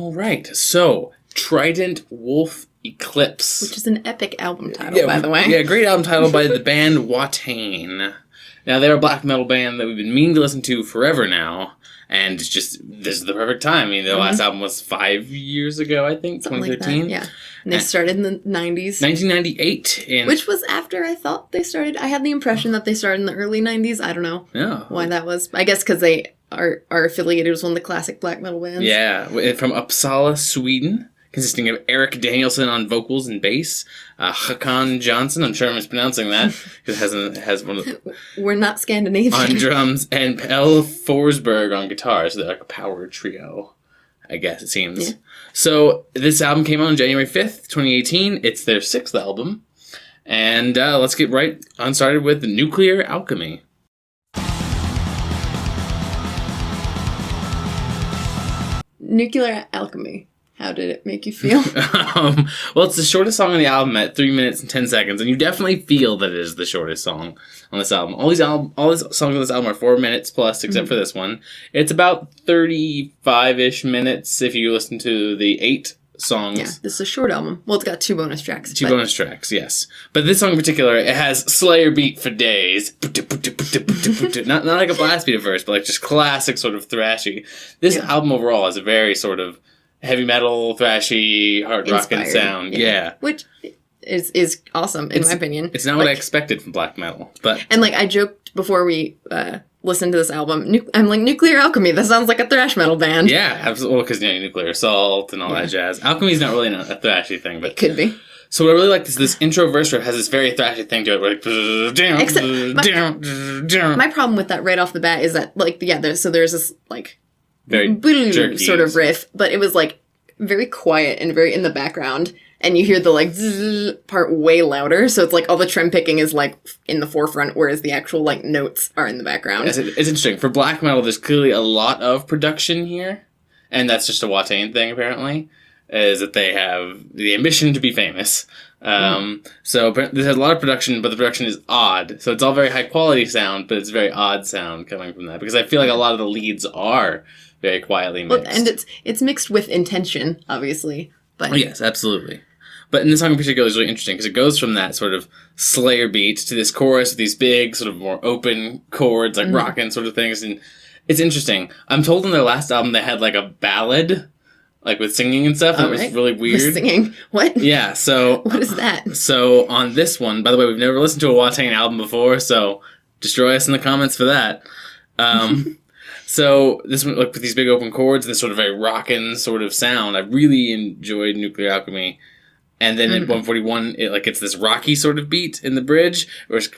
All right, so Trident Wolf Eclipse. Which is an epic album title, by the way. Yeah, great album title by the band Watain. Now, they're a black metal band that we've been meaning to listen to forever now. And it's just, this is the perfect time. I mean, the last album was 5 years ago, I think, Something 2013. like that, yeah. And they started in the 90s. 1998. Which was after I thought they started. I had the impression that they started in the early 90s. I don't know why that was. I guess because they are affiliated with one of the classic black metal bands. Yeah, from Uppsala, Sweden, consisting of Eric Danielsson on vocals and bass, Håkan Johnson, I'm sure I'm mispronouncing that, because it has one of the... We're not Scandinavian. On drums, and Pelle Forsberg on guitar, so they're like a power trio, I guess it seems. Yeah. So, this album came out on January 5th, 2018. It's their 6th album. And let's get right on started with Nuclear Alchemy. Nuclear Alchemy. How did it make you feel? Well, it's the shortest song on the album at 3 minutes and 10 seconds, and you definitely feel that it is the shortest song on this album. All these songs on this album are 4 minutes plus, except for this one. It's about 35-ish minutes if you listen to the 8 songs. Yeah, this is a short album. Well, it's got 2 bonus tracks. Two bonus tracks, yes. But this song in particular, it has Slayer beat for days. Not like a blast beat at first, but like just classic sort of thrashy. This album overall has a very sort of heavy metal, thrashy, hard rockin' sound. Yeah. Which is awesome, in my opinion. It's not what I expected from black metal. But and like I joked before we listened to this album, I'm like, Nuclear Alchemy, that sounds like a thrash metal band. Yeah, absolutely, because Nuclear Assault and all that jazz. Alchemy's not really a thrashy thing, but... It could be. So what I really like is this intro verse riff has this very thrashy thing to it, where my problem with that right off the bat is that, like, there's this, like... very jerky sort of riff, but it was like very quiet and very in the background, and you hear the like zzz part way louder, so it's like all the trem picking is like in the forefront, whereas the actual like notes are in the background. It's interesting. For black metal, there's clearly a lot of production here, and that's just a Watain thing apparently, is that they have the ambition to be famous. So there's a lot of production, but the production is odd. So it's all very high quality sound, but it's very odd sound coming from that, because I feel like a lot of the leads are very quietly mixed. Well, and it's mixed with intention, obviously. But yes, absolutely. But in this song in particular is really interesting, because it goes from that sort of Slayer beat to this chorus with these big, sort of more open chords, like rockin' sort of things. And it's interesting. I'm told in their last album they had like a ballad, like with singing and stuff, and it was really weird. With singing? What? Yeah, so... What is that? So on this one, by the way, we've never listened to a Watain album before, so destroy us in the comments for that. So this one, like with these big open chords and this sort of very rockin' sort of sound, I really enjoyed Nuclear Alchemy. And then at 141, it's this rocky sort of beat in the bridge, where it's...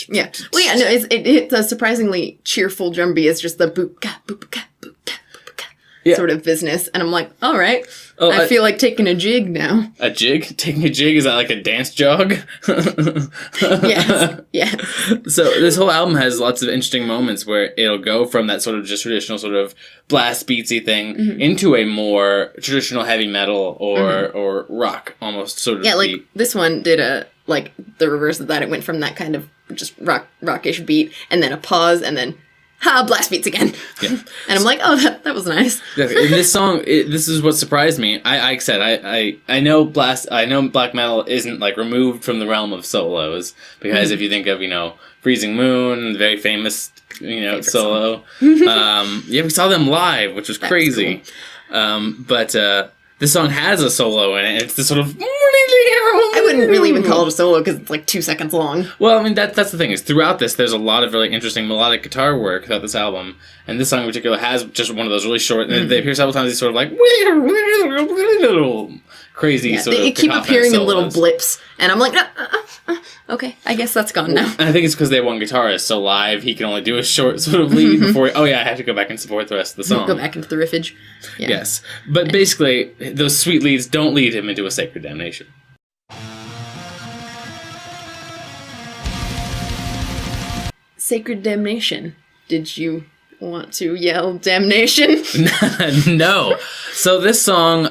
Yeah. Well, yeah, no, it's a surprisingly cheerful drum beat. It's just the boop-ka, boop-ka, boop-ka, boop-ka sort of business. And I'm like, all right, I feel like taking a jig now. A jig? Taking a jig? Is that like a dance jog? Yes, yeah. So this whole album has lots of interesting moments where it'll go from that sort of just traditional sort of blast beatsy thing into a more traditional heavy metal or rock almost sort of beat. Like this one did the reverse of that. It went from that kind of just rockish beat and then a pause and then blast beats again. Yeah. And I'm like, oh, that was nice. In this song, this is what surprised me. I know black metal isn't like removed from the realm of solos, because if you think of, Freezing Moon, the very famous, solo. We saw them live, which was crazy. Cool. But this song has a solo in it. It's this sort of... I wouldn't really even call it a solo because it's like 2 seconds long. Well, I mean, that's the thing, is throughout this, there's a lot of really interesting melodic guitar work throughout this album. And this song in particular has just one of those really short... And they appear several times, these sort of like... crazy sort of... They keep appearing in little blips. And I'm like, okay, I guess that's gone now. And I think it's because they have one guitarist, so live he can only do a short sort of lead before... I have to go back and support the rest of the song. Go back into the riffage. Yeah. Yes. But basically, those sweet leads don't lead him into a sacred damnation. Sacred damnation. Did you want to yell damnation? No. So this song,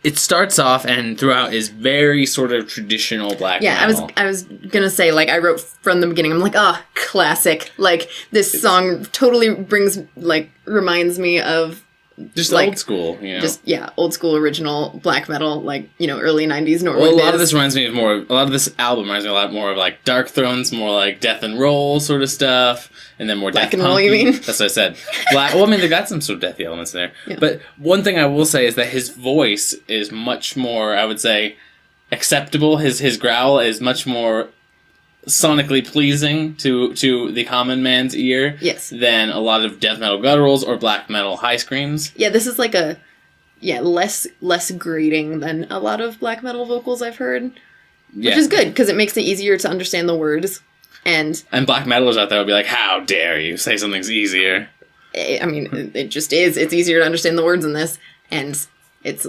it starts off and throughout is very sort of traditional black metal. I was gonna say, like, I wrote from the beginning, I'm like, classic. Like, this song totally reminds me of Just like, old school, you know. Just old school original black metal, like, you know, early 90s Norway. Well, a lot of this reminds me of a lot of this album reminds me a lot more of like Dark Thrones, more like death and roll sort of stuff, and then more black death and roll, you mean? That's what I said. Well, I mean, they got some sort of deathy elements there. Yeah. But one thing I will say is that his voice is much more, I would say, acceptable. His growl is much more sonically pleasing to the common man's ear than a lot of death metal gutturals or black metal high screams. Yeah, this is like less grating than a lot of black metal vocals I've heard. Which is good, because it makes it easier to understand the words. And black metalers out there will be like, how dare you say something's easier? I mean, it just is. It's easier to understand the words in this. And it's...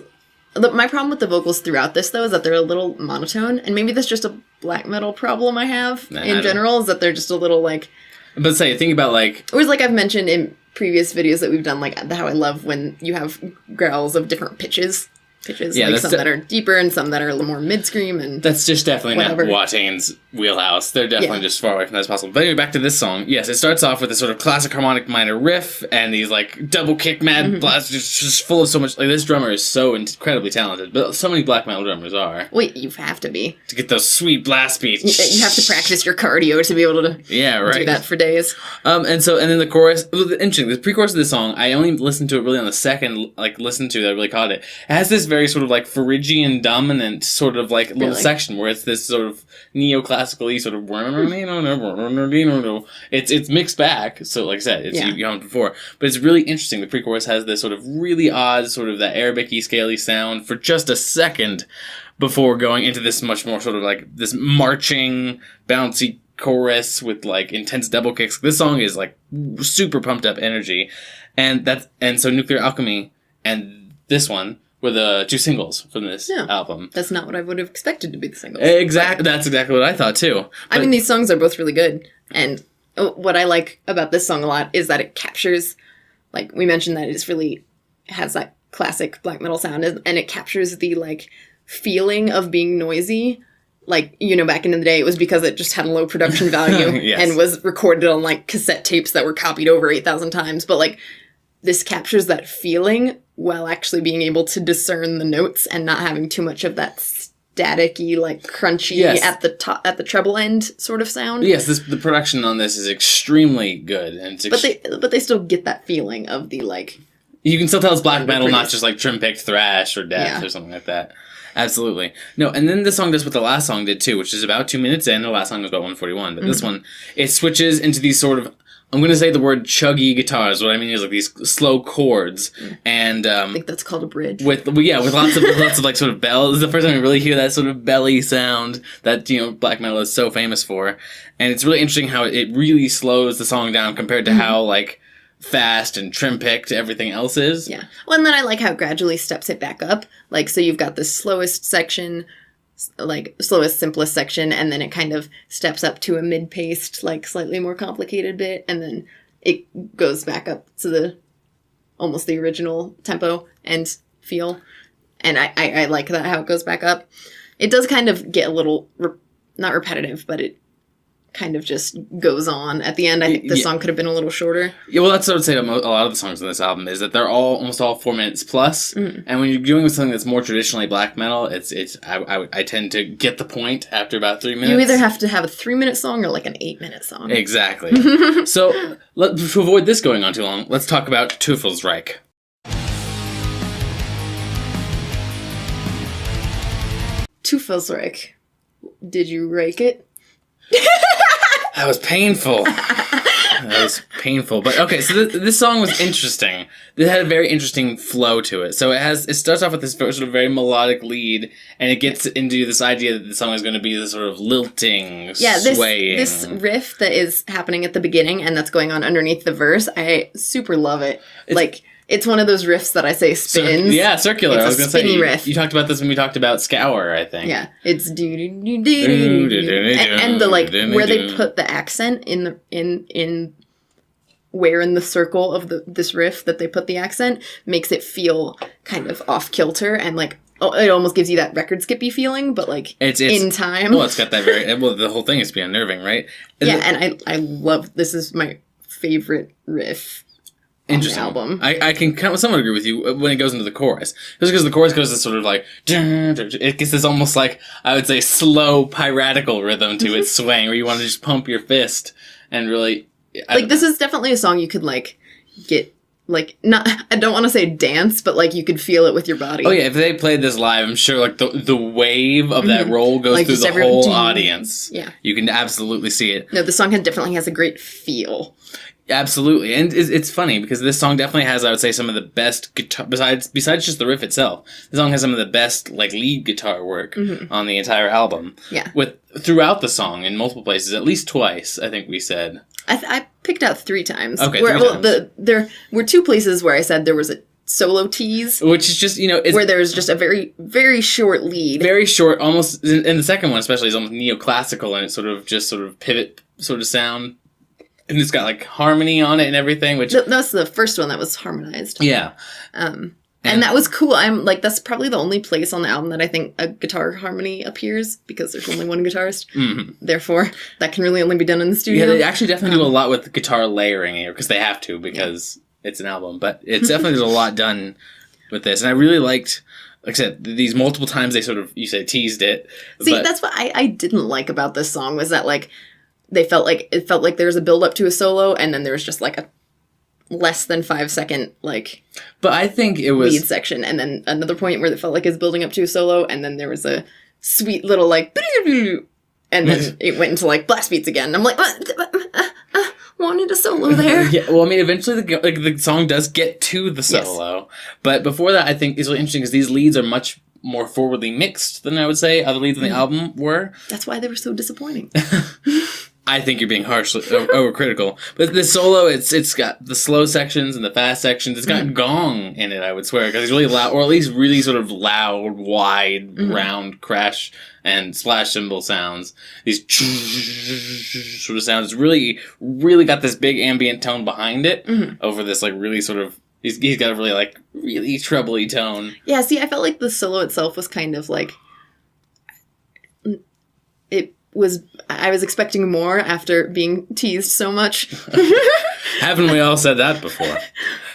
My problem with the vocals throughout this, though, is that they're a little monotone. And maybe that's just a black metal problem I have in general, is that they're just a little, like... But say, think about, like... Or like I've mentioned in previous videos that we've done, like, how I love when you have growls of different pitches. Yeah, like some that are deeper and some that are a little more mid-scream and that's just definitely whatever. not Watain's wheelhouse. They're definitely just far away from that as possible. But anyway, back to this song. Yes, it starts off with this sort of classic harmonic minor riff and these like double kick mad blasts, just full of so much. Like this drummer is so incredibly talented, but so many black metal drummers are. Wait, you have to be to get those sweet blast beats. You have to practice your cardio to be able to do that for days. And then the chorus. Interesting. The pre-chorus of this song, I only listened to it really on the second listen to that I really caught it. It has this very sort of like Phrygian dominant sort of like little section where it's this sort of neoclassical-y sort of it's mixed back, so like I said, it's you haven't before, but it's really interesting. The pre-chorus has this sort of really odd sort of that Arabic-y scaly sound for just a second before going into this much more sort of like this marching bouncy chorus with like intense double kicks. This song is like super pumped up energy, and so Nuclear Alchemy and this one were the two singles from this album. That's not what I would have expected to be the singles. Exactly. That's exactly what I thought, too. I mean, these songs are both really good. And what I like about this song a lot is that it captures, like, we mentioned that it really has that classic black metal sound, and it captures the, like, feeling of being noisy. Like, you know, back in the day, it was because it just had a low production value and was recorded on, like, cassette tapes that were copied over 8,000 times. But, like, this captures that feeling while actually being able to discern the notes and not having too much of that staticky, like crunchy at the treble end sort of sound. Yes, the production on this is extremely good, and but they still get that feeling of the like. You can still tell it's black metal, not just like trim picked thrash or death or something like that. Absolutely. No, and then the song does what the last song did too, which is about 2 minutes in. The last song was about 1:41, but this one, it switches into these sort of, I'm going to say the word chuggy guitars. What I mean is like these slow chords, and I think that's called a bridge. With lots of like sort of bells. This is the first time we really hear that sort of belly sound that, you know, black metal is so famous for, and it's really interesting how it really slows the song down compared to how like fast and trim picked everything else is. Yeah. Well, and then I like how it gradually steps it back up. Like, so you've got the slowest section, like slowest, simplest section, and then it kind of steps up to a mid-paced, like slightly more complicated bit, and then it goes back up to the almost the original tempo and feel. And I like that, how it goes back up. It does kind of get a little not repetitive, but it kind of just goes on. At the end, I think the song could have been a little shorter. Yeah, well, that's what I would say about a lot of the songs on this album, is that they're almost all 4 minutes plus. And when you're doing something that's more traditionally black metal, I tend to get the point after about 3 minutes. You either have to have a 3-minute song or like an 8-minute song. Exactly. So, to avoid this going on too long, let's talk about Teufelsreich. Teufelsreich. Did you rake it? That was painful. But okay, so this song was interesting. It had a very interesting flow to it. So it starts off with this sort of very melodic lead, and it gets into this idea that the song is going to be this sort of lilting, swaying. This riff that is happening at the beginning and that's going on underneath the verse, I super love it. It's one of those riffs that I say spins. Circular. It's I was going to say spinny riff. You talked about this when we talked about Scour, I think. Yeah, it's do do do do do, and the like where they put the accent in where in the circle of this riff that they put the accent makes it feel kind of off kilter and like it almost gives you that record skippy feeling, but like it's in time. Well, it's got that the whole thing is to be unnerving, right? And I love this. Is my favorite riff. Interesting. on the album. I can kind of somewhat agree with you when it goes into the chorus. Just because the chorus goes this sort of like, it gets this almost like, I would say, slow, piratical rhythm to its swing, where you want to just pump your fist and really... Like, this is definitely a song you could, like, get, like, not... I don't want to say dance, but, like, you could feel it with your body. Oh, yeah, if they played this live, I'm sure, like, the wave of that roll goes Like, through just the whole audience. Yeah. You can absolutely see it. No, the song definitely has a great feel. Absolutely, and it's funny because this song definitely has, I would say, some of the best guitar besides just the riff itself. The song has some of the best like lead guitar work on the entire album. Yeah, with throughout the song in multiple places, at least twice. I think we said. I picked out 3 times. Okay, where, 3 times. There were 2 places where I said there was a solo tease, which is just where there's just a very very short lead, very short, almost. In the second one, especially, is almost neoclassical, and it's sort of pivot sort of sound. And it's got, like, harmony on it and everything, which... That was the first one that was harmonized. Yeah. And that was cool. I'm, like, that's probably the only place on the album that I think a guitar harmony appears, because there's only one guitarist. Mm-hmm. Therefore, that can really only be done in the studio. Yeah, they actually definitely do a lot with guitar layering here, because they have to, because it's an album. But it's definitely, there's a lot done with this. And I really liked... Like I said, these multiple times they sort of, you said, teased it. See, that's what I didn't like about this song, was that, like... It felt like there was a build up to a solo, and then there was just like a less than 5-second like. But I think it was lead section, and then another point where it felt like it's building up to a solo, and then there was a sweet little like, and then it went into like blast beats again. I'm like, wanted a solo there. Yeah, well, I mean, eventually the song does get to the solo, but before that, I think it's really interesting because these leads are much more forwardly mixed than I would say other leads on the album were. That's why they were so disappointing. I think you're being harshly overcritical. But the solo, it's got the slow sections and the fast sections. It's got gong in it, I would swear, because it's really loud, or at least really sort of loud, wide, round crash and splash cymbal sounds. These sort of sounds. It's really, really got this big ambient tone behind it over this like really sort of. He's got a really like really trebly tone. Yeah, see, I felt like the solo itself was kind of like. I was expecting more after being teased so much. Haven't we all said that before?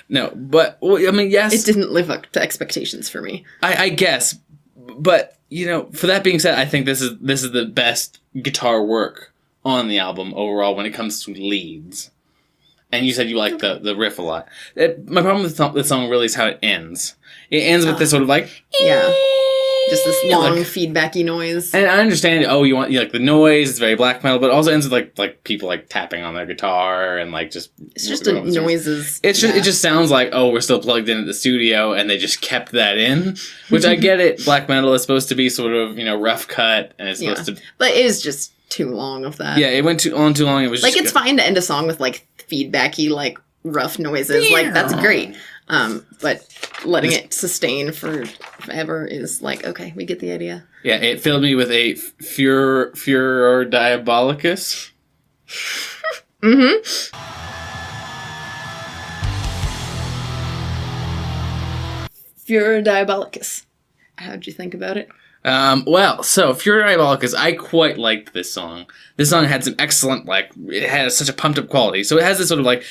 No, but, well, I mean, yes. It didn't live up to expectations for me. I guess. But, for that being said, I think this is the best guitar work on the album overall when it comes to leads. And you said you like the riff a lot. My problem with the song really is how it ends. It ends with this sort of like... Yeah. Just this long feedbacky noise. And I understand, you want like the noise, it's very black metal, but it also ends with like people like tapping on their guitar and like just... It's just noises. It just sounds like, we're still plugged in at the studio and they just kept that in. Which I get it, black metal is supposed to be sort of, rough cut and it's supposed to... But it is just too long of that. Yeah, it went too long. It was like, just it's fine to end a song with like feedbacky, like rough noises. Like, that's great. But letting it sustain forever is like, okay, we get the idea. Yeah, it filled me with a furor diabolicus. Furor diabolicus. How'd you think about it? So Furor Diabolicus, I quite liked this song. This song had some excellent, it has such a pumped up quality. So it has this sort of it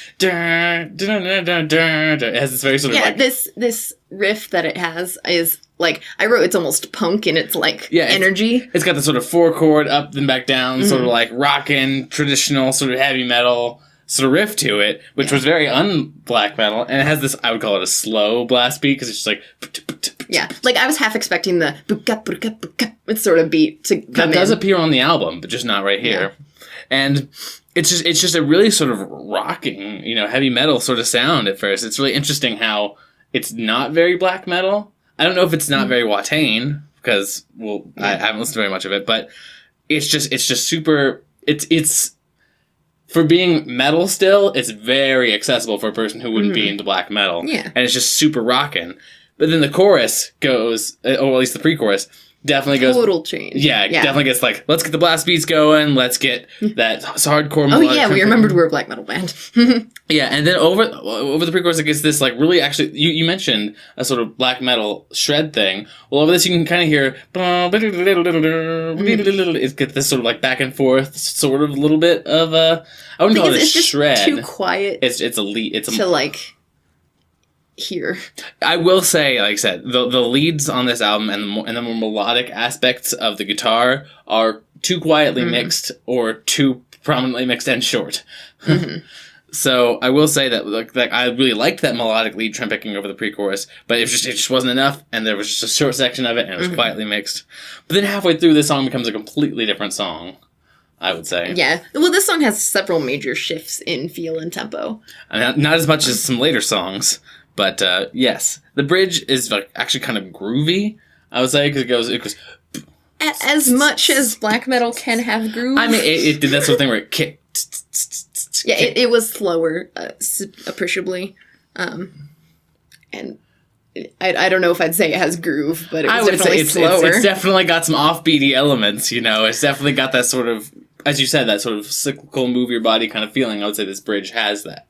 has this very sort of this riff that it has is I wrote it's almost punk in its energy. It's got the sort of 4-chord up and back down, sort of like rockin', traditional, sort of heavy metal sort of riff to it, which was very un-black metal, and it has this, I would call it a slow blast beat, because it's just like... Yeah, I was half expecting the sort of beat to come That does appear on the album, but just not right here. Yeah. And it's just a really sort of rocking, heavy metal sort of sound at first. It's really interesting how it's not very black metal. I don't know if it's not very Watain, because, I haven't listened to very much of it, but it's just super... It's for being metal still, it's very accessible for a person who wouldn't be into black metal. Yeah. And it's just super rocking. But then the chorus goes, or at least the pre-chorus, definitely goes... Total change. Yeah, definitely gets let's get the blast beats going, let's get that hardcore... Oh yeah, we remembered we're a black metal band. Yeah, and then over the pre-chorus it gets this really actually... You mentioned a sort of black metal shred thing. Well, over this you can kind of hear... It gets this sort of back and forth sort of little bit of I wouldn't call it a shred. It's just too quiet. It's a lead. It's to here. I will say, like I said, the leads on this album and the more melodic aspects of the guitar are too quietly mixed or too prominently mixed and short. So I will say that like I really liked that melodic lead trim picking over the pre-chorus, but it just wasn't enough, and there was just a short section of it, and it was quietly mixed. But then halfway through, this song becomes a completely different song, I would say. Yeah. Well, this song has several major shifts in feel and tempo. Not as much as some later songs, but yes. The bridge is like actually kind of groovy, I would say, because it goes... As much as black metal can have groove. I mean, it did that sort of thing where it kicked. Yeah, it was slower, appreciably. And I don't know if I'd say it has groove, but it was definitely slower. It's definitely got some offbeaty elements, you know. It's definitely got that sort of, as you said, that sort of cyclical move your body kind of feeling. I would say this bridge has that.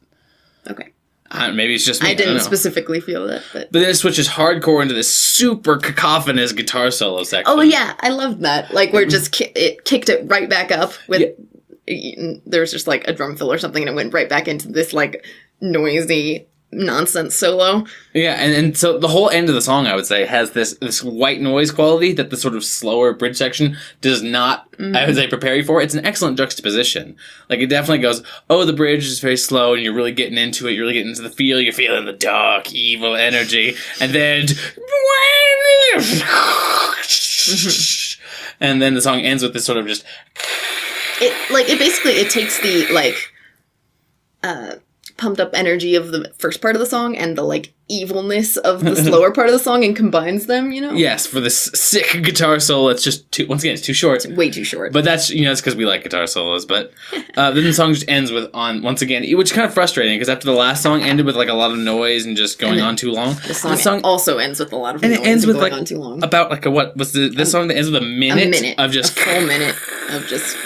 Okay. Maybe it's just me. I didn't specifically feel that, but then it switches hardcore into this super cacophonous guitar solo section. Oh yeah, I loved that. Like where it just it kicked it right back up with there was just like a drum fill or something, and it went right back into this like noisy nonsense solo. Yeah, and so the whole end of the song, I would say, has this white noise quality that the sort of slower bridge section does not, I would say, prepare you for. It's an excellent juxtaposition. Like, it definitely goes, oh, the bridge is very slow, and you're really getting into it, you're really getting into the feel, you're feeling the dark, evil energy, and then... and then the song ends with this sort of just... It takes the, like... pumped up energy of the first part of the song and the like evilness of the slower part of the song and combines them, you know? Yes, for this sick guitar solo, it's just it's too short. It's way too short. But that's, it's because we like guitar solos. But then the song just ends with once again, which is kind of frustrating because after the last song ended with like a lot of noise and just going on too long. The song also ends with a lot of noise and it ends with going like on too long. About like what was this song that ends with a minute of just a full minute of just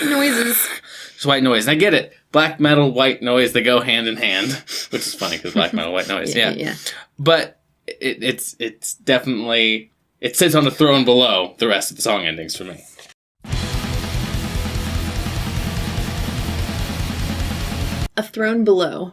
noises. Just white noise. And I get it. Black metal, white noise, they go hand in hand, which is funny because black metal, white noise, yeah. But it's definitely, it sits on the throne below the rest of the song endings for me. A throne below.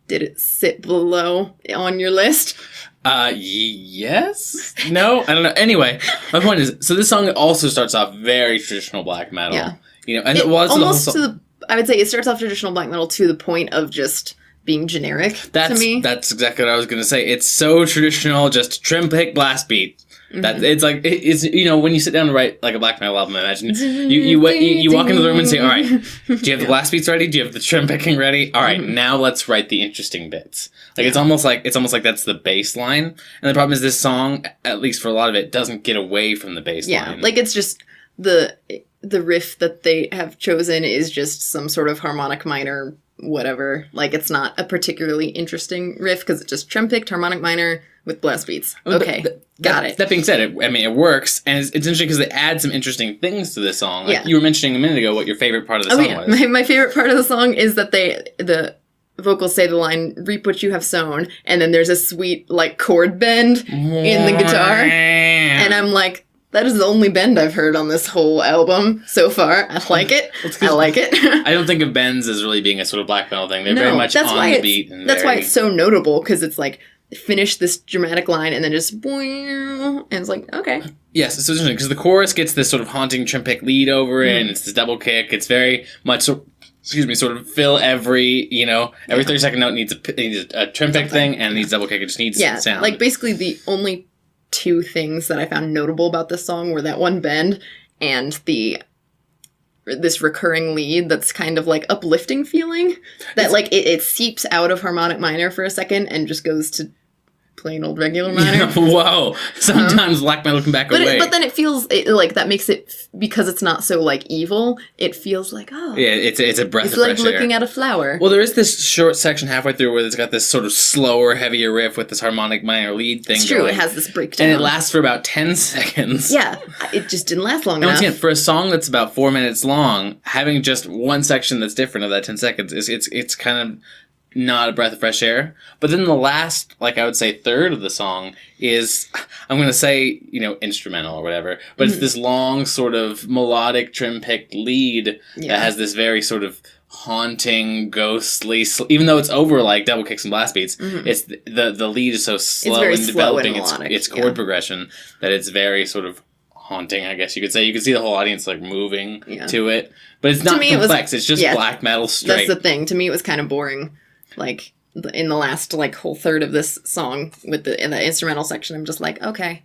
Did it sit below on your list? Yes? No? I don't know. Anyway, my point is, so this song also starts off very traditional black metal. Yeah. And it was almost to the... I would say it starts off traditional black metal to the point of just being generic to me. That's exactly what I was going to say. It's so traditional, just trim, pick, blast beat. That it's like it's when you sit down to write like a black metal album, imagine you walk into the room and say, all right, do you have the blast beats ready? Do you have the trim picking ready? All right, now let's write the interesting bits. Like it's almost like that's the baseline. And the problem is this song, at least for a lot of it, doesn't get away from the baseline. Yeah, like it's just the riff that they have chosen is just some sort of harmonic minor, whatever. Like, it's not a particularly interesting riff because it's just trim-picked harmonic minor with blast beats. Okay, got it. That being said, it works, and it's interesting because they add some interesting things to this song. Like you were mentioning a minute ago what your favorite part of the song was. My favorite part of the song is that the vocals say the line, reap what you have sown, and then there's a sweet, like, chord bend in the guitar, and I'm like, that is the only bend I've heard on this whole album so far. I like it. I like it. I don't think of bends as really being a sort of black metal thing. They're very much on the beat. That's why it's so notable, because it's like, finish this dramatic line and then just, and it's like, okay. Yes, it's interesting, because the chorus gets this sort of haunting trim pick lead over it, and it's this double kick. It's very much, sort of fill every 30-second note needs a trim pick thing, and needs double kick. It just needs sound. Like, basically the only two things that I found notable about this song were that one bend and this recurring lead that's kind of like uplifting feeling that like it seeps out of harmonic minor for a second and just goes to plain old regular minor. Whoa. Sometimes black metal can back away. But then it feels like that makes it, because it's not so like evil, it feels like, yeah, it's a breath of fresh air. It's like looking at a flower. Well, there is this short section halfway through where it's got this sort of slower, heavier riff with this harmonic minor lead thing. It's true, it has this breakdown. And it lasts for about 10 seconds. Yeah, it just didn't last long enough. Once again, for a song that's about 4 minutes long, having just one section that's different of that 10 seconds, it's kind of not a breath of fresh air. But then the last, like I would say, third of the song is, I'm going to say, instrumental or whatever, but it's this long sort of melodic trim-picked lead that has this very sort of haunting, ghostly, even though it's over like double kicks and blast beats, it's the lead is so slow very and slow and developing melodic, its chord progression that it's very sort of haunting, I guess you could say. You can see the whole audience like moving to it, but it's not complex. It's just black metal straight. That's the thing. To me, it was kind of boring. Like in the last like whole third of this song in the instrumental section, I'm just like, okay,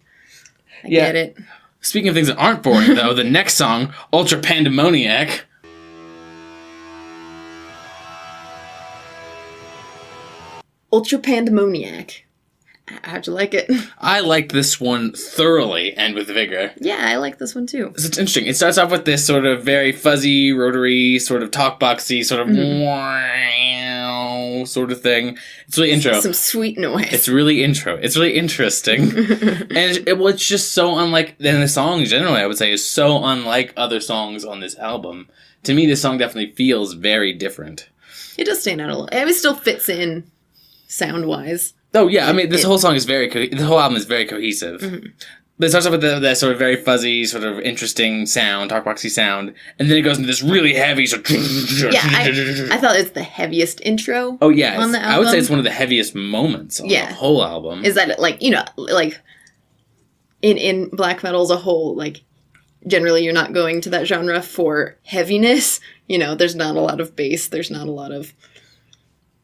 I get it. Speaking of things that aren't boring, though, the next song, Ultra Pandemoniac. Ultra Pandemoniac. How'd you like it? I liked this one thoroughly and with vigor. Yeah, I like this one too. It's interesting. It starts off with this sort of very fuzzy, rotary, sort of talkboxy, sort of wow sort of thing. It's really intro. Some sweet noise. It's really intro. It's really interesting. And it's just so unlike, and the song generally, I would say, is so unlike other songs on this album. To me, this song definitely feels very different. It does stand out a little. It still fits in sound-wise. Oh, yeah. I mean, this whole song is the whole album is very cohesive. But it starts off with that sort of very fuzzy, sort of interesting sound, talkboxy sound, and then it goes into this really heavy sort of... Yeah, I thought it's the heaviest intro on the album. I would say it's one of the heaviest moments on the whole album. Is that, like, you know, like, in black metal as a whole, like, generally you're not going to that genre for heaviness. You know, there's not a lot of bass, there's not a lot of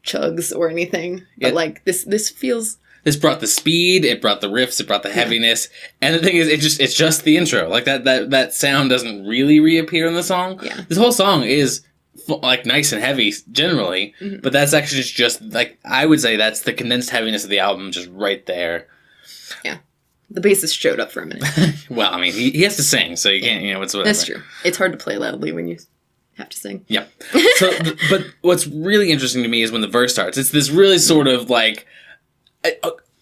chugs or anything. But, like, this feels... This brought the speed, it brought the riffs, it brought the heaviness, and the thing is, it's just the intro. Like, that sound doesn't really reappear in the song. Yeah. This whole song is, like, nice and heavy, generally, but that's actually just, like, I would say that's the condensed heaviness of the album just right there. Yeah. The bassist showed up for a minute. Well, I mean, he has to sing, so you can't, it's whatever. That's true. It's hard to play loudly when you have to sing. Yeah. So, but what's really interesting to me is when the verse starts. It's this really sort of, like...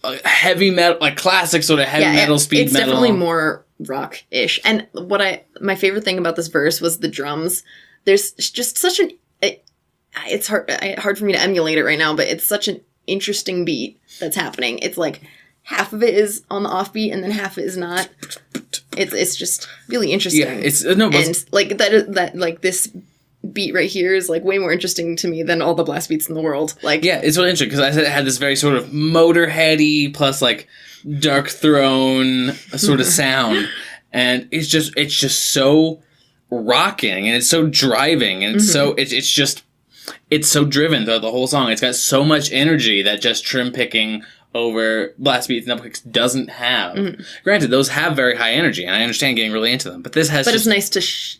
A heavy metal, like classic sort of heavy metal, speed it's metal. It's definitely more rock-ish. And my favorite thing about this verse was the drums. There's just such it's hard for me to emulate it right now, but it's such an interesting beat that's happening. It's like half of it is on the offbeat and then half of it is not. It's just really interesting. Yeah, and like that like this beat right here is like way more interesting to me than all the blast beats in the world. Like, yeah, it's really interesting because I said it had this very sort of Motorheady plus like Dark Throne sort of sound, and it's just so rocking and it's so driving and it's so it's so driven throughout the whole song. It's got so much energy that just trim picking over blast beats and double kicks doesn't have. Granted, those have very high energy, and I understand getting really into them. But this has. But it's nice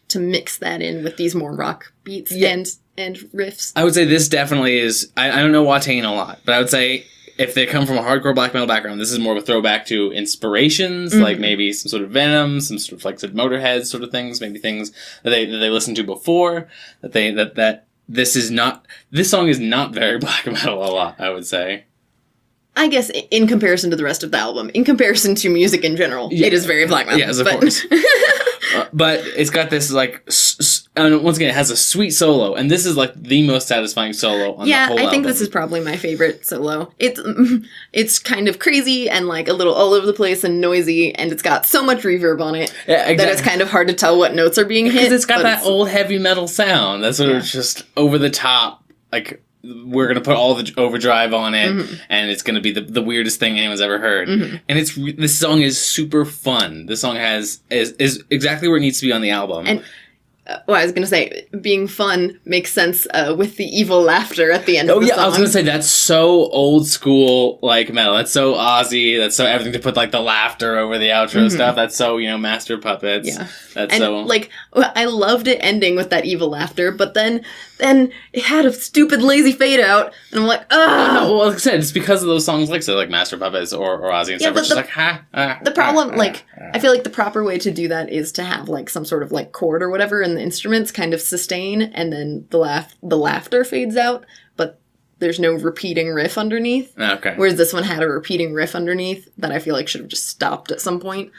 to mix that in with these more rock beats and riffs. I would say this definitely is. I don't know Watain a lot, but I would say if they come from a hardcore black metal background, this is more of a throwback to inspirations, like maybe some sort of Venom, some sort of like Motorhead sort of things, maybe things that they listened to before. That this song is not very black metal a lot. I would say. I guess in comparison to the rest of the album, in comparison to music in general, it is very black metal. Yes, of course. But it's got this, like, and once again, it has a sweet solo, and this is, like, the most satisfying solo on the whole album. Yeah, I think this is probably my favorite solo. It's kind of crazy and, like, a little all over the place and noisy, and it's got so much reverb on it that it's kind of hard to tell what notes are being hit. Because it's got that old heavy metal sound that's sort of just over the top, like... We're going to put all the overdrive on it, and it's going to be the weirdest thing anyone's ever heard. And this song is super fun. This song is exactly where it needs to be on the album. And I was going to say, being fun makes sense with the evil laughter at the end of the song. I was going to say, that's so old school, like, metal. That's so Ozzy. That's so everything to put, like, the laughter over the outro stuff. That's so, Master Puppets. Yeah. Like, I loved it ending with that evil laughter, but then it had a stupid lazy fade out, and I'm like, ugh! No, well, like I said, it's because of those songs like Master Puppets or Ozzy and stuff. It's just like, the problem, I feel like the proper way to do that is to have, like, some sort of, like, chord or whatever in the instruments kind of sustain, and then the laughter fades out, but there's no repeating riff underneath. Okay. Whereas this one had a repeating riff underneath that I feel like should have just stopped at some point.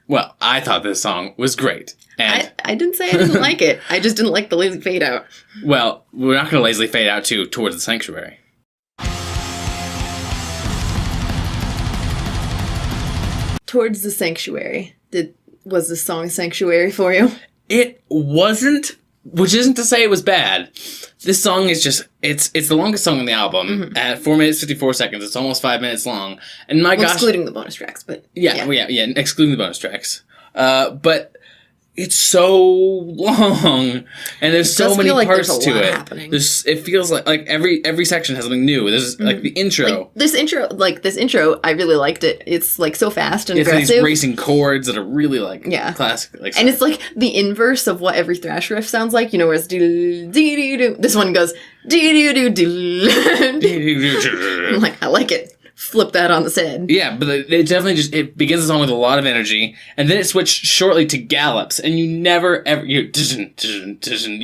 Well, I thought this song was great. And I didn't say I didn't like it. I just didn't like the lazy fade out. Well, we're not going to lazily fade out towards the Sanctuary. Towards the Sanctuary. Was this song Sanctuary for you? It wasn't, which isn't to say it was bad. This song is just, it's the longest song on the album at 4 minutes, 54 seconds. It's almost 5 minutes long. And my gosh. Excluding the bonus tracks, but. Yeah, excluding the bonus tracks. But it's so long, and there's so many parts to it. Happening. It feels like every section has something new. There's like the intro. This intro, I really liked it. It's like so fast and aggressive. These racing chords that are really like classic. Like, and it's like the inverse of what every thrash riff sounds like. You know, where it's do. This one goes do do. I'm like, I like it. Flip that on its head. Yeah, but it definitely it begins the song with a lot of energy, and then it switched shortly to gallops, and you never ever you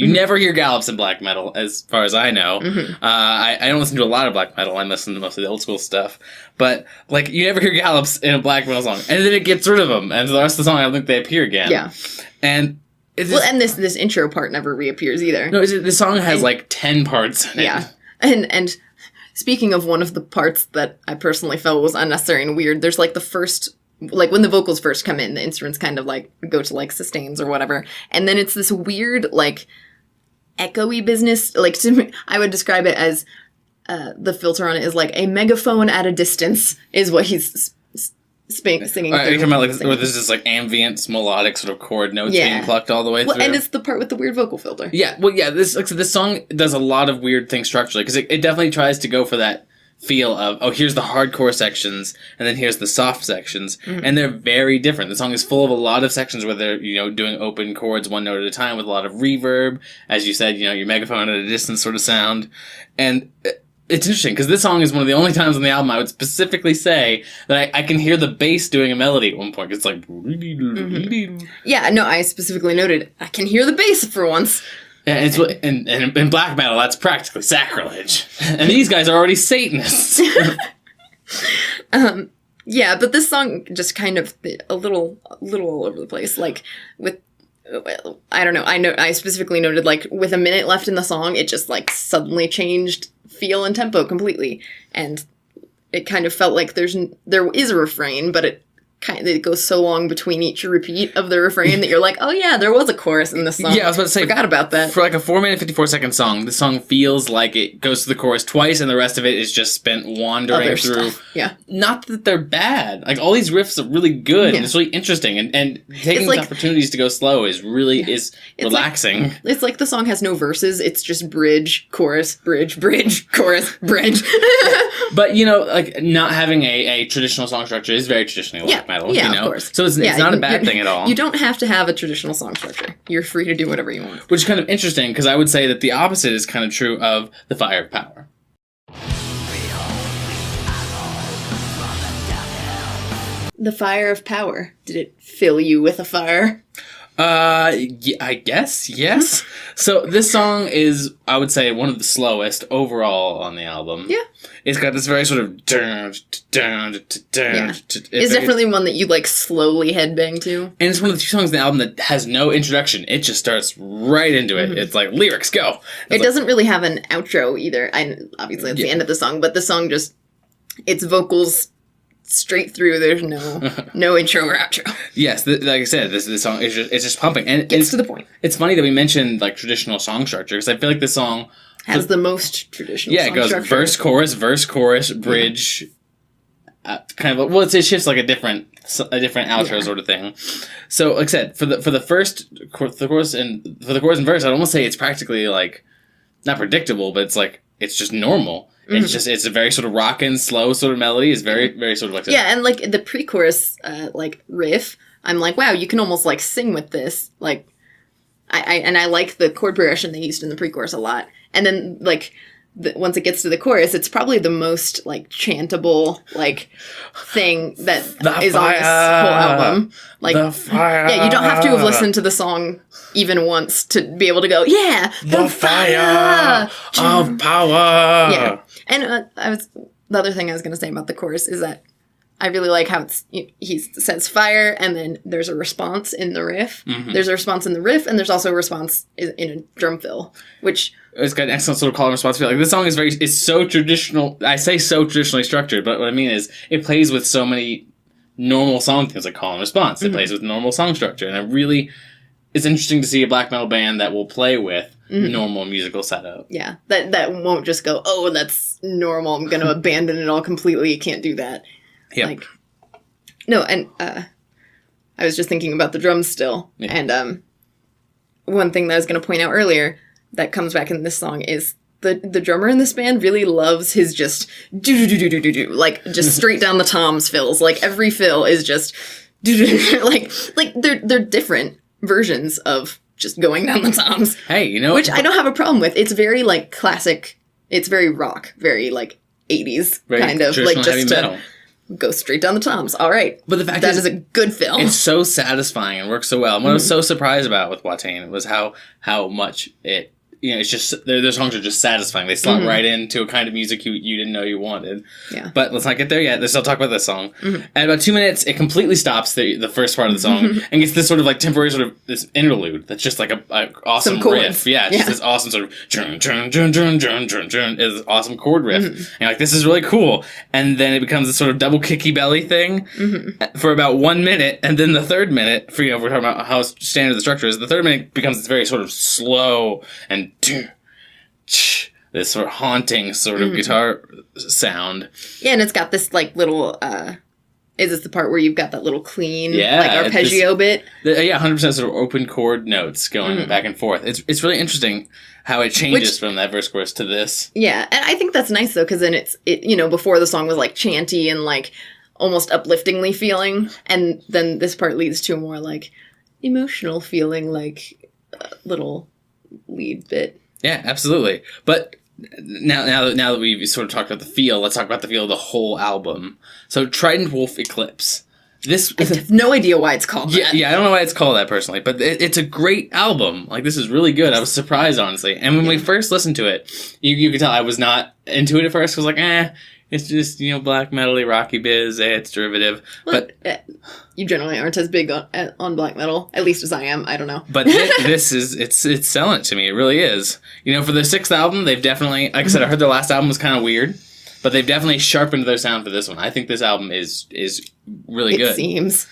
never hear gallops in black metal, as far as I know. I don't listen to a lot of black metal. I listen to mostly the old school stuff, but like you never hear gallops in a black metal song, and then it gets rid of them, and the rest of the song I don't think they appear again. Yeah, and. And this intro part never reappears either. No, the song has like 10 parts in it. Yeah, and speaking of one of the parts that I personally felt was unnecessary and weird, there's like the first, like when the vocals first come in, the instruments kind of like go to like sustains or whatever. And then it's this weird, like echoey business. Like to me, I would describe it as the filter on it is like a megaphone at a distance is what he's singing. Are you talking about like where there's this like ambient melodic sort of chord notes being plucked all the way through? And it's the part with the weird vocal filter. Yeah, well, yeah. This song does a lot of weird things structurally because it definitely tries to go for that feel of here's the hardcore sections and then here's the soft sections, and they're very different. The song is full of a lot of sections where they're doing open chords one note at a time with a lot of reverb, as you said, your megaphone at a distance sort of sound, and. It's interesting, because this song is one of the only times on the album I would specifically say that I can hear the bass doing a melody at one point. It's like... Yeah, no, I specifically noted, I can hear the bass for once. And in black metal, that's practically sacrilege. And these guys are already Satanists. Yeah, but this song just kind of a little all over the place. Like, with... I don't know. I specifically noted, like, with a minute left in the song, it just, like, suddenly changed feel and tempo completely. And it kind of felt like there is a refrain, but it goes so long between each repeat of the refrain that you're like, oh yeah, there was a chorus in this song. Yeah, I was about to say, forgot about that. For like a 4 minute, 54 second song, the song feels like it goes to the chorus twice and the rest of it is just spent wandering other through. Stuff. Yeah. Not that they're bad. Like, all these riffs are really good and it's really interesting, and taking these opportunities to go slow is really is relaxing. It's like the song has no verses, it's just bridge, chorus, bridge, chorus, bridge. But, like, not having a traditional song structure is very traditionally black metal. Yeah, of course. So it's not a bad thing at all. You don't have to have a traditional song structure. You're free to do whatever you want. Which is kind of interesting, because I would say that the opposite is kind of true of the Fire of Power. The Fire of Power. Did it fill you with a fire? Yeah, I guess, yes. So this song is, I would say, one of the slowest overall on the album. Yeah. It's got this very sort of... It's definitely one that you, like, slowly headbang to. And it's one of the few songs on the album that has no introduction. It just starts right into it. It's like, lyrics, go! It doesn't really have an outro either. Obviously, it's the end of the song, but the song just... It's vocals... straight through. There's no intro or outro. Yes, like I said, this song is just pumping, and it's to the point. It's funny that we mentioned like traditional song structure, because I feel like this song has the most traditional. Yeah, it goes structure. verse, chorus, bridge. Kind of it shifts like a different outro sort of thing. So, like I said, for the chorus and verse, I'd almost say it's practically like not predictable, but it's just normal. It's a very sort of rockin', slow sort of melody. It's very, very sort of like... Yeah, and like the pre-chorus, like riff, I'm like, wow, you can almost like sing with this. Like, I like the chord progression they used in the pre-chorus a lot. And then like, once it gets to the chorus, it's probably the most like chantable like thing that is on this whole album. Like, yeah, you don't have to have listened to the song even once to be able to go, yeah, the fire of power. Yeah, and the other thing I was going to say about the chorus is that I really like how he says fire, and then there's a response in the riff. There's a response in the riff, and there's also a response in a drum fill, which... It's got an excellent sort of call and response feel. Like, this song is so traditional. I say so traditionally structured, but what I mean is it plays with so many normal song things like call and response. It plays with normal song structure, and I really it's interesting to see a black metal band that will play with normal musical setup. Yeah, that won't just go, oh, that's normal, I'm going to abandon it all completely. You can't do that. Yep. Like, no, and I was just thinking about the drums still. Yeah. And one thing that I was going to point out earlier that comes back in this song is the drummer in this band really loves his just do-do-do-do-do-do, like, just straight down the toms fills. Like, every fill is just like they're different versions of just going down the toms. Hey, you know, which I don't have a problem with. It's very like classic. It's very rock, very like 80s kind of like just heavy metal. Go straight down the toms. All right, but the fact that is a good film. It's so satisfying and works so well. And what I was so surprised about with Watain was how much it. You know, it's just, their songs are just satisfying. They slot right into a kind of music you didn't know you wanted. Yeah. But let's not get there yet. Let's still talk about this song. At about 2 minutes, it completely stops the first part of the song and gets this sort of like temporary sort of this interlude that's just like a awesome riff. Yeah, it's just this awesome sort of is this awesome chord riff. And you're like, this is really cool. And then it becomes this sort of double kicky belly thing for about 1 minute. And then the third minute, for, you know, we're talking about how standard the structure is, the third minute becomes this very sort of slow and this sort of haunting sort of guitar sound. Yeah, and it's got this like little is this the part where you've got that little clean like arpeggio bit? Yeah, 100% sort of open chord notes going back and forth. It's really interesting how it changes from that verse chorus to this. Yeah, and I think that's nice though, because then it you know, before the song was like chanty and like almost upliftingly feeling, and then this part leads to a more like emotional feeling, like little lead bit. Yeah, absolutely. But now that we've sort of talked about the feel, let's talk about the feel of the whole album. So, Trident Wolf Eclipse. I have no idea why it's called that. Yeah, I don't know why it's called that personally, but it's a great album. Like, this is really good. I was surprised, honestly. And when we first listened to it, you could tell I was not into it at first. I was like, it's just, you know, black metal-y, rocky biz, it's derivative. Well, but you generally aren't as big on black metal, at least as I am. I don't know. But it's selling it to me. It really is. You know, for their sixth album, they've definitely, like I said, I heard their last album was kind of weird, but they've definitely sharpened their sound for this one. I think this album is really good. It seems.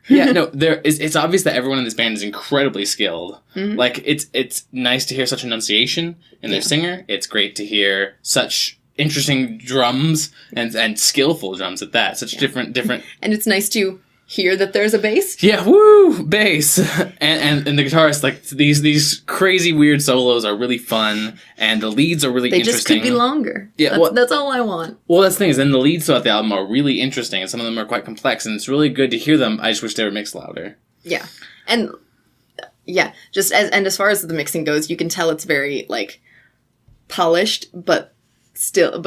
Yeah, no, it's obvious that everyone in this band is incredibly skilled. Like, it's nice to hear such enunciation in their singer. It's great to hear such interesting drums and skillful drums at that. Such different. And it's nice to hear that there's a bass. Yeah, woo, bass. and the guitarist, like, these crazy weird solos are really fun, and the leads are really interesting. They just could be longer. Yeah, that's all I want. Well, that's the thing is, then the leads throughout the album are really interesting, and some of them are quite complex, and it's really good to hear them. I just wish they were mixed louder. Yeah, and as far as the mixing goes, you can tell it's very like polished, but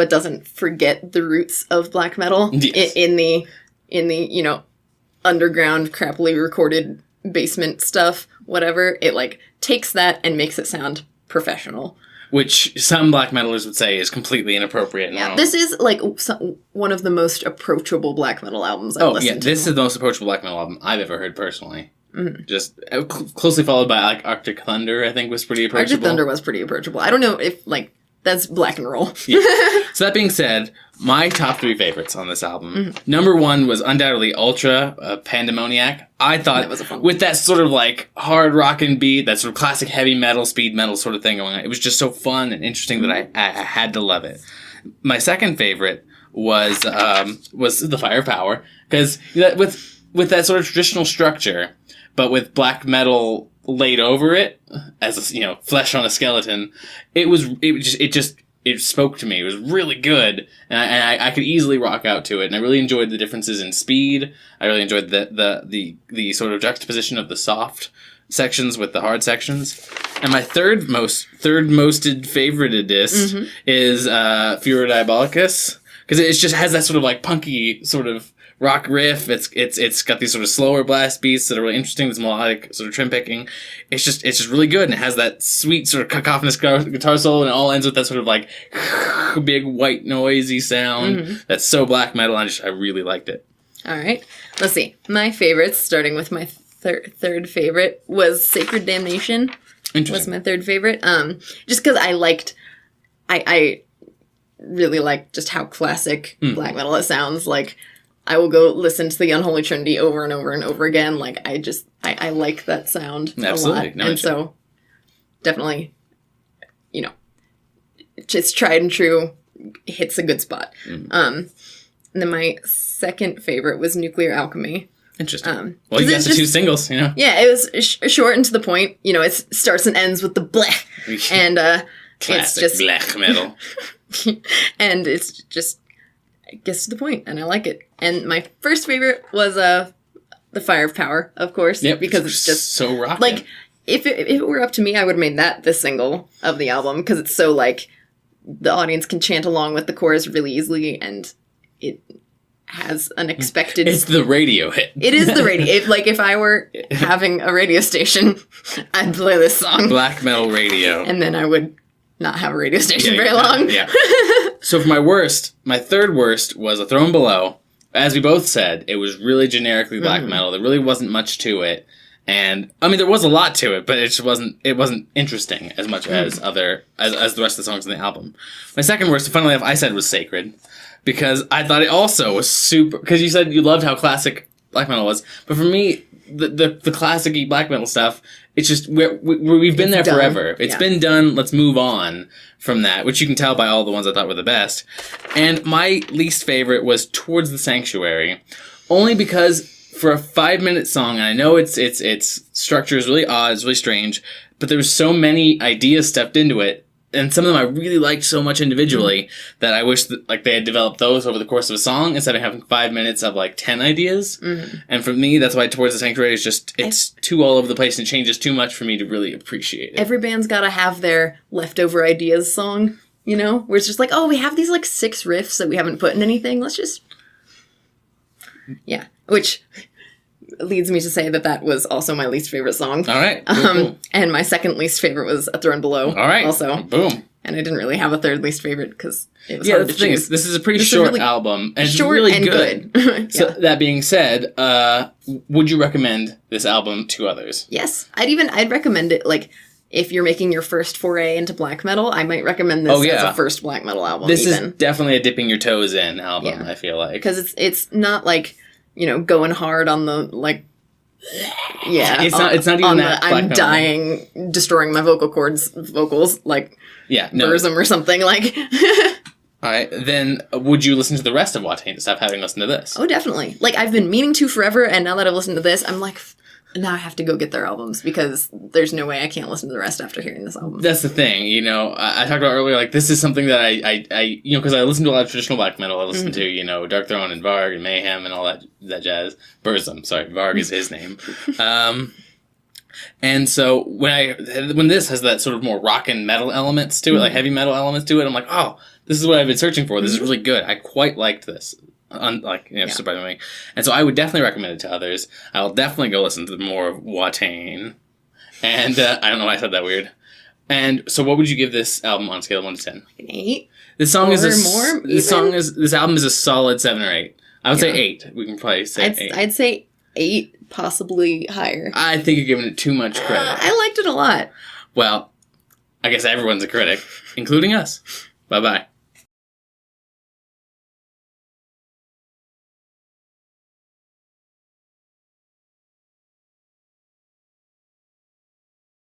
doesn't forget the roots of black metal. Yes. in the you know, underground crappily recorded basement stuff, whatever. It like takes that and makes it sound professional, which some black metalers would say is completely inappropriate. Yeah, this is like one of the most approachable black metal albums I've listened to. This is the most approachable black metal album I've ever heard personally. Just closely followed by like Arctic Thunder, I think, was pretty approachable. Arctic Thunder was pretty approachable. I don't know if like that's black and roll. Yeah. So that being said, my top 3 favorites on this album. Number 1 was undoubtedly Ultra, Pandemoniac. I thought that was a fun with that sort of like hard rockin' beat, that sort of classic heavy metal, speed metal sort of thing going on. It was just so fun and interesting that I had to love it. My second favorite was The Firepower, because with that sort of traditional structure, but with black metal laid over it as, you know, flesh on a skeleton, it spoke to me. It was really good, and I could easily rock out to it. And I really enjoyed the differences in speed. I really enjoyed the sort of juxtaposition of the soft sections with the hard sections. And my third mosted favorited disc is Furor Diabolicus, because it just has that sort of like punky sort of rock riff. It's got these sort of slower blast beats that are really interesting. This melodic sort of trim picking. It's just really good, and it has that sweet sort of cacophonous guitar solo, and it all ends with that sort of like big white noisy sound that's so black metal. I really liked it. All right, let's see. My favorites, starting with my third favorite, was Sacred Damnation. Was my third favorite. Just because I really liked just how classic black metal it sounds. Like, I will go listen to the Unholy Trinity over and over and over again. Like, I like that sound a lot. No, and so, definitely, you know, just tried and true, hits a good spot. And then my second favorite was Nuclear Alchemy. Interesting. Well, you got the two singles, you know? Yeah, it was short and to the point. You know, it starts and ends with the bleh. And it's just black metal. and it's just, it gets to the point, and I like it. And my first favorite was The Fire of Power, of course. Yep, because it's just so rocking. Like, if it were up to me, I would have made that the single of the album, because it's so, like, the audience can chant along with the chorus really easily, and it has an expected... It's the radio hit. It is the radio. If I were having a radio station, I'd play this song. Black metal radio. And then I would not have a radio station very long. Yeah. So for my third worst was A Throne Below. As we both said, it was really generically black metal. There really wasn't much to it. And, I mean, there was a lot to it, but it just wasn't interesting as much as as the rest of the songs in the album. My second worst, funnily enough, I said was Sacred. Because I thought it also was super... Because you said you loved how classic black metal was. But for me, the classic-y black metal stuff, it's just... We've been there forever. It's been done. Let's move on from that. Which you can tell by all the ones I thought were the best. And my least favorite was Towards the Sanctuary. Only because for a 5-minute song, and I know its structure is really odd, it's really strange, but there was so many ideas stuffed into it. And some of them I really liked so much individually that I wish that they had developed those over the course of a song instead of having 5 minutes of 10 ideas. And for me, that's why Towards the Sanctuary is just, it's too all over the place and changes too much for me to really appreciate it. Every band's gotta have their leftover ideas song, you know? Where it's just like, oh, we have these 6 riffs that we haven't put in anything. Let's just... Yeah. Which leads me to say that was also my least favorite song. All right. Cool. And my second least favorite was A Throne Below. All right. Also. Boom. And I didn't really have a third least favorite because it was hard to choose. This is a pretty short album. And short it's really and good. So that being said, would you recommend this album to others? Yes. I'd recommend it, if you're making your first foray into black metal, I might recommend this as a first black metal album. This is definitely a dipping your toes in album, I feel like. Because it's not going hard on the, it's not even that I'm dying, destroying my vocals, Burzum or something, Alright, then would you listen to the rest of Watain instead of having listened to this? Oh, definitely. I've been meaning to forever, and now that I've listened to this, I'm now I have to go get their albums, because there's no way I can't listen to the rest after hearing this album. That's the thing, I talked about earlier, this is something that I because I listen to a lot of traditional black metal. I listen to, Dark Throne and Varg and Mayhem and all that jazz. Burzum, sorry, Varg is his name. And so when this has that sort of more rock and metal elements to it, heavy metal elements to it, I'm like, oh, this is what I've been searching for. This is really good. I quite liked this. Surprisingly. And so I would definitely recommend it to others. I'll definitely go listen to more of Watain. And I don't know why I said that weird. And so what would you give this album on a scale of 1 to 10? An 8? This album is a solid 7 or 8. I would say 8. We can probably say 8. I'd say 8, possibly higher. I think you're giving it too much credit. I liked it a lot. Well, I guess everyone's a critic, including us. Bye-bye.